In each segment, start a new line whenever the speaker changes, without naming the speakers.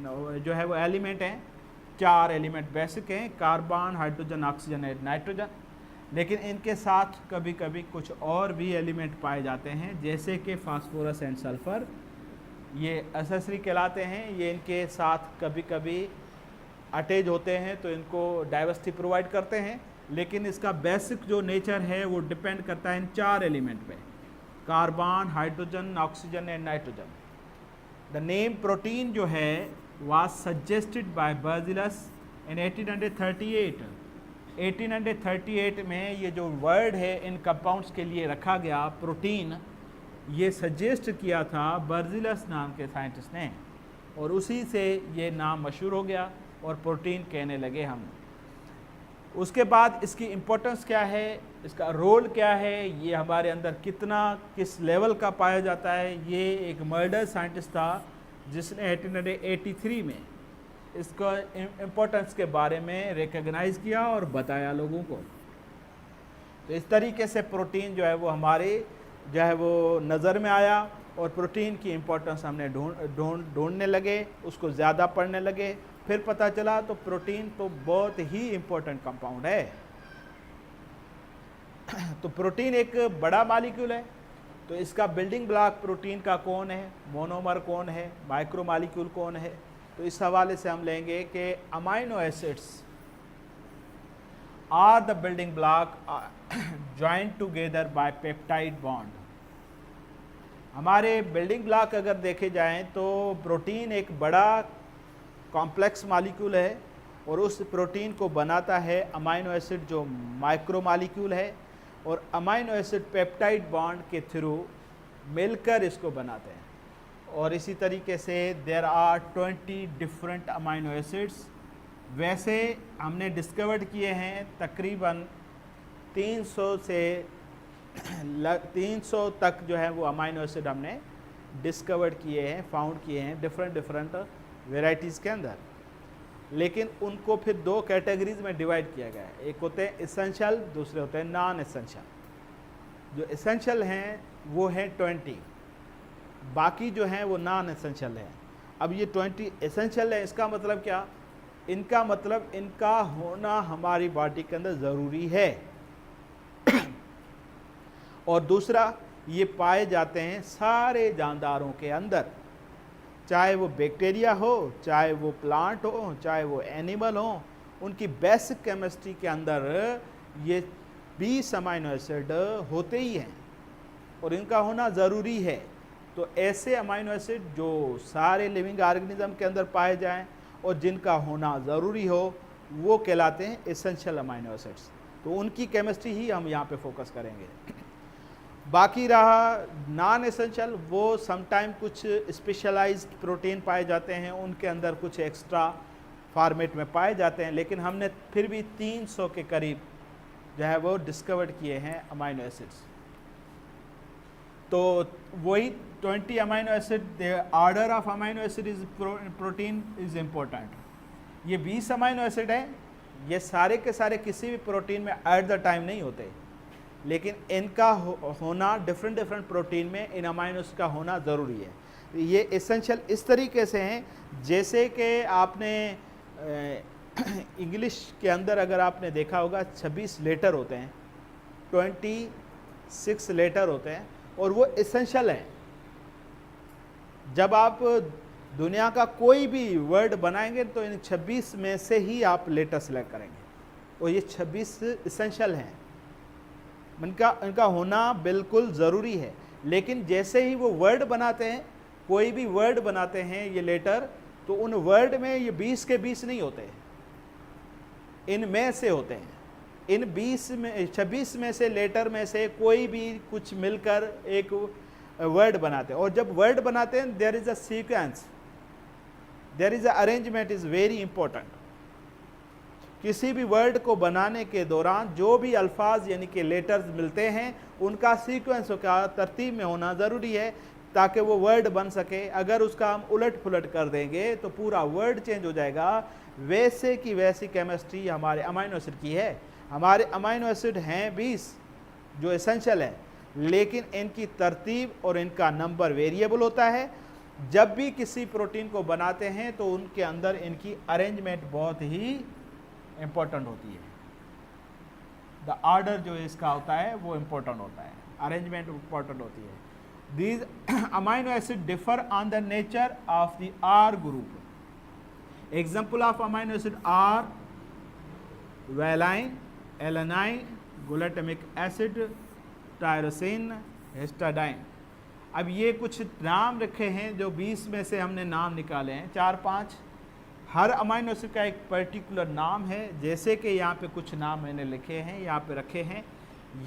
जो है वो एलिमेंट हैं, 4 एलिमेंट बेसिक हैं, carbon, hydrogen, oxygen and nitrogen. लेकिन इनके साथ कभी कभी कुछ और भी एलिमेंट पाए जाते हैं, जैसे कि फास्फोरस एंड सल्फर, ये एसेसरी कहलाते हैं। ये इनके साथ कभी कभी अटैच होते हैं तो इनको डाइवर्सिटी प्रोवाइड करते हैं, लेकिन इसका बेसिक जो नेचर है वो डिपेंड करता है इन 4 एलिमेंट पे, carbon, hydrogen, oxygen and nitrogen. The name protein जो है वाज सजेस्टेड बाय बर्ज़िलस इन 1838। 1838 में ये जो वर्ड है इन कंपाउंड्स के लिए रखा गया प्रोटीन, ये सजेस्ट किया था बर्ज़िलस नाम के साइंटिस्ट ने, और उसी से ये नाम मशहूर हो गया और प्रोटीन कहने लगे हम। उसके बाद इसकी इम्पोर्टेंस क्या है, इसका रोल क्या है, ये हमारे अंदर कितना किस लेवल का पाया जाता है, ये एक मर्डर साइंटिस्ट था जिसने 1883 में इसका इम्पोर्टेंस के बारे में रिकग्नाइज़ किया और बताया लोगों को। तो इस तरीके से प्रोटीन जो है वो हमारे जो है वो नज़र में आया और प्रोटीन की इम्पोर्टेंस हमने ढूंढने लगे, उसको ज़्यादा पढ़ने लगे। फिर पता चला तो प्रोटीन तो बहुत ही इम्पोर्टेंट कंपाउंड है। तो प्रोटीन एक बड़ा मॉलिक्यूल है, तो इसका बिल्डिंग ब्लॉक प्रोटीन का कौन है, मोनोमर कौन है, माइक्रो मॉलिक्यूल कौन है, तो इस हवाले से हम लेंगे कि amino acids are the building block joint together by peptide bond. हमारे बिल्डिंग ब्लॉक अगर देखे जाएं तो प्रोटीन एक बड़ा कॉम्प्लेक्स मॉलिक्यूल है और उस प्रोटीन को बनाता है अमाइनो एसिड जो माइक्रो मॉलिक्यूल है, और अमाइनो एसिड पेप्टाइड बॉन्ड के थ्रू मिलकर इसको बनाते हैं। और इसी तरीके से there are 20 different amino acids. वैसे हमने डिस्कवर्ड किए हैं तकरीबन 300 तक जो है वो अमाइनो एसिड हमने डिस्कवर्ड किए हैं, फाउंड किए हैं डिफरेंट वेराइटीज़ के अंदर। लेकिन उनको फिर 2 कैटेगरीज में डिवाइड किया गया है, एक होते हैं एसेंशियल, दूसरे होते हैं नॉन एसेंशियल। जो एसेंशियल हैं वो हैं 20, बाकी जो हैं वो नॉन एसेंशियल हैं। अब ये 20 एसेंशियल है, इसका मतलब क्या, इनका मतलब इनका होना हमारी बॉडी के अंदर ज़रूरी है। और दूसरा, ये पाए जाते हैं सारे जानदारों के अंदर, चाहे वो बैक्टीरिया हो, चाहे वो प्लांट हो, चाहे वो एनिमल हो, उनकी बेसिक केमिस्ट्री के अंदर ये 20 अमाइनो एसिड होते ही हैं और इनका होना ज़रूरी है। तो ऐसे अमाइनो एसिड जो सारे लिविंग ऑर्गेनिज्म के अंदर पाए जाएं और जिनका होना ज़रूरी हो, वो कहलाते हैं एसेंशियल अमाइनो एसिड्स। तो उनकी केमिस्ट्री ही हम यहाँ पे फोकस करेंगे। बाकी रहा नॉन एसेंशियल, वो समटाइम कुछ स्पेशलाइज्ड प्रोटीन पाए जाते हैं, उनके अंदर कुछ एक्स्ट्रा फॉर्मेट में पाए जाते हैं, लेकिन हमने फिर भी 300 के करीब जो है वो डिस्कवर्ड किए हैं अमाइनो एसिड्स। तो वही 20 amino acid, the order of amino acid is protein is important. ये 20 अमाइनो एसिड हैं, ये सारे के सारे किसी भी प्रोटीन में एट द टाइम नहीं होते, लेकिन इनका होना डिफरेंट प्रोटीन में इन अमाइनोस का होना ज़रूरी है। ये एसेंशियल इस तरीके से हैं जैसे कि आपने इंग्लिश के अंदर अगर आपने देखा होगा 26 लेटर होते हैं, 26 लेटर होते हैं और वो एसेंशियल हैं। जब आप दुनिया का कोई भी वर्ड बनाएंगे तो इन 26 में से ही आप लेटर सेलेक्ट करेंगे और ये 26 एसेंशियल हैं, इनका होना बिल्कुल ज़रूरी है। लेकिन जैसे ही वो वर्ड बनाते हैं, कोई भी वर्ड बनाते हैं ये लेटर, तो उन वर्ड में ये 20 के 20 नहीं होते, इनमें से होते हैं। इन 26 में से लेटर में से कोई भी कुछ मिलकर एक वर्ड बनाते हैं। और जब वर्ड बनाते हैं there is a sequence, there is a arrangement is very important. किसी भी वर्ड को बनाने के दौरान जो भी अल्फाज यानी कि लेटर्स मिलते हैं उनका सीक्वेंस का तरतीब में होना ज़रूरी है ताकि वो वर्ड बन सके। अगर उसका हम उलट पुलट कर देंगे तो पूरा वर्ड चेंज हो जाएगा। वैसे की वैसी केमिस्ट्री हमारे अमाइनो एसिड की है। हमारे अमाइनो एसिड हैं 20 जो एसेंशियल है, लेकिन इनकी तरतीब और इनका नंबर वेरिएबल होता है। जब भी किसी प्रोटीन को बनाते हैं तो उनके अंदर इनकी अरेंजमेंट बहुत ही इम्पोर्टेंट होती है। द ऑर्डर जो इसका होता है वो इम्पोर्टेंट होता है, अरेंजमेंट इम्पोर्टेंट होती है। These amino acid differ on the nature of the R group. Example of amino acid are valine, alanine, glutamic acid, tyrosine, histidine. अब ये कुछ नाम रखे हैं जो 20 में से हमने नाम निकाले हैं, 4-5। हर अमाइनो एसिड का एक पर्टिकुलर नाम है, जैसे कि यहाँ पे कुछ नाम मैंने लिखे हैं, यहाँ पे रखे हैं।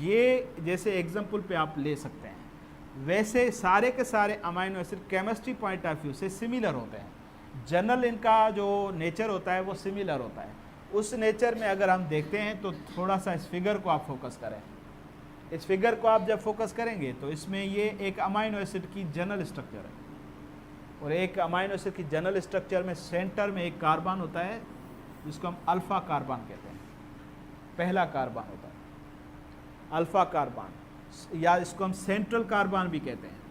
ये जैसे एग्जाम्पल पे आप ले सकते हैं। वैसे सारे के सारे amino acid chemistry point of view से सिमिलर होते हैं। जनरल इनका जो नेचर होता है वो सिमिलर होता है। उस नेचर में अगर हम देखते हैं तो थोड़ा सा इस फिगर को आप फोकस करें। इस फिगर को आप जब फोकस करेंगे तो इसमें ये एक अमाइनो एसिड की जनरल स्ट्रक्चर है, और एक अमाइनो एसिड की जनरल स्ट्रक्चर में सेंटर में एक कार्बन होता है जिसको हम अल्फा कार्बन कहते हैं। पहला कार्बन होता है अल्फा कार्बन, या इसको हम सेंट्रल कार्बन भी कहते हैं।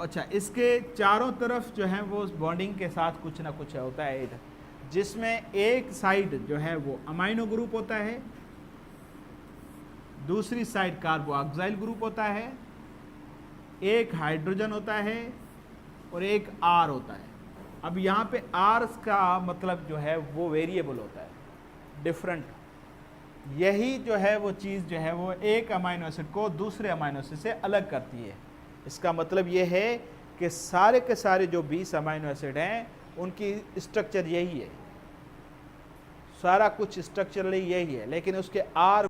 अच्छा, इसके चारों तरफ जो है वो बॉन्डिंग के साथ कुछ ना कुछ होता है इधर, जिसमें एक साइड जो है वो अमाइनो ग्रुप होता है, दूसरी साइड कार्बोक्सिल ग्रुप होता है, एक हाइड्रोजन होता है और एक आर होता है। अब यहाँ पे आर का मतलब जो है वो वेरिएबल होता है, डिफरेंट। यही जो है वो चीज़ जो है वो एक अमाइनो एसिड को दूसरे अमाइनो एसिड से अलग करती है। इसका मतलब ये है कि सारे के सारे जो 20 अमाइनो एसिड हैं उनकी स्ट्रक्चर यही है, सारा कुछ स्ट्रक्चरली यही है, लेकिन उसके आर